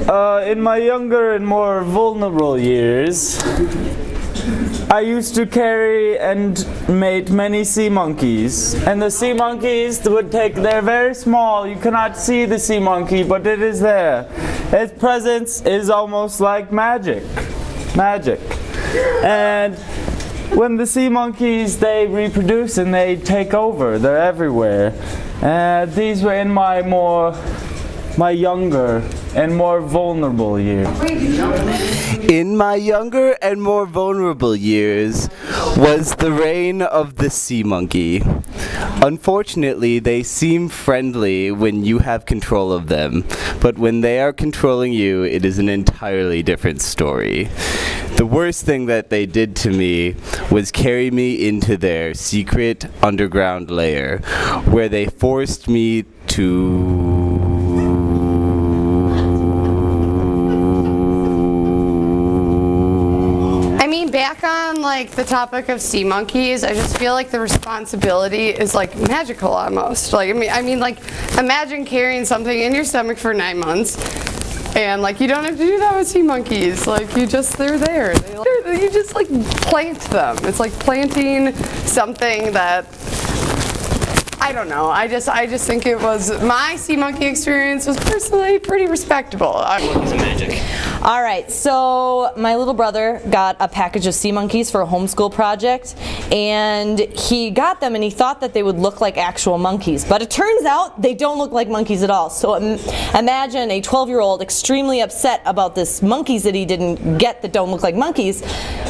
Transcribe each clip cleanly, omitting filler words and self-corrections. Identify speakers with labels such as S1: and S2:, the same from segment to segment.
S1: in my younger and more vulnerable years, I used to carry and mate many sea monkeys. And the sea monkeys they're very small. You cannot see the sea monkey, but it is there. Its presence is almost like magic. And when the sea monkeys, they reproduce and they take over. They're everywhere. These were in my younger and more vulnerable years.
S2: In my younger and more vulnerable years was the reign of the sea monkey. Unfortunately, they seem friendly when you have control of them, but when they are controlling you, it is an entirely different story. The worst thing that they did to me was carry me into their secret underground lair, where they forced me to...
S3: Back on like the topic of sea monkeys, I just feel like the responsibility is like magical almost. Like I mean like imagine carrying something in your stomach for 9 months, and like you don't have to do that with sea monkeys. Like they're there. You just like plant them. It's like planting something that I don't know. I just think it was my sea monkey experience was personally pretty respectable.
S4: Monkeys and magic.
S5: All right, so my little brother got a package of sea monkeys for a homeschool project, and he got them and he thought that they would look like actual monkeys, but it turns out they don't look like monkeys at all. So imagine a 12-year-old extremely upset about this monkeys that he didn't get that don't look like monkeys,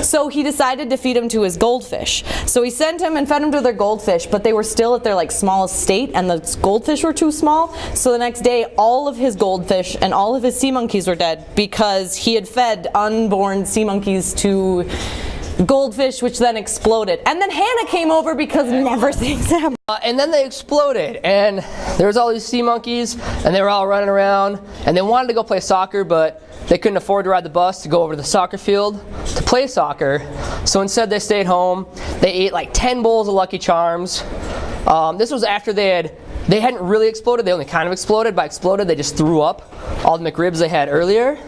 S5: so he decided to feed them to his goldfish. So he sent him and fed them to their goldfish, but they were still at their like smallest state and the goldfish were too small, so the next day all of his goldfish and all of his sea monkeys were dead because he had fed unborn sea monkeys to goldfish, which then exploded. And then Hannah came over because never things happen.
S4: And then they exploded, and there was all these sea monkeys, and they were all running around, and they wanted to go play soccer, but they couldn't afford to ride the bus to go over to the soccer field to play soccer. So instead they stayed home. They ate like 10 bowls of Lucky Charms. This was after they hadn't really exploded, they only kind of exploded. By exploded, they just threw up all the McRibs they had earlier.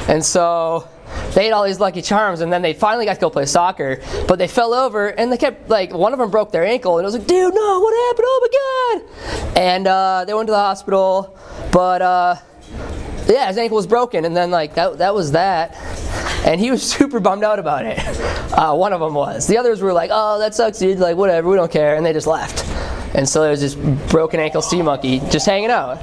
S4: And so they ate all these Lucky Charms, and then they finally got to go play soccer, but they fell over, and they kept, like, one of them broke their ankle, and it was like, dude, no, what happened? Oh my God! And they went to the hospital, but yeah, his ankle was broken, and then like that was that. And he was super bummed out about it. One of them was. The others were like, oh, that sucks, dude, like whatever, we don't care, and they just left. And so there was this broken ankle sea monkey just hanging out.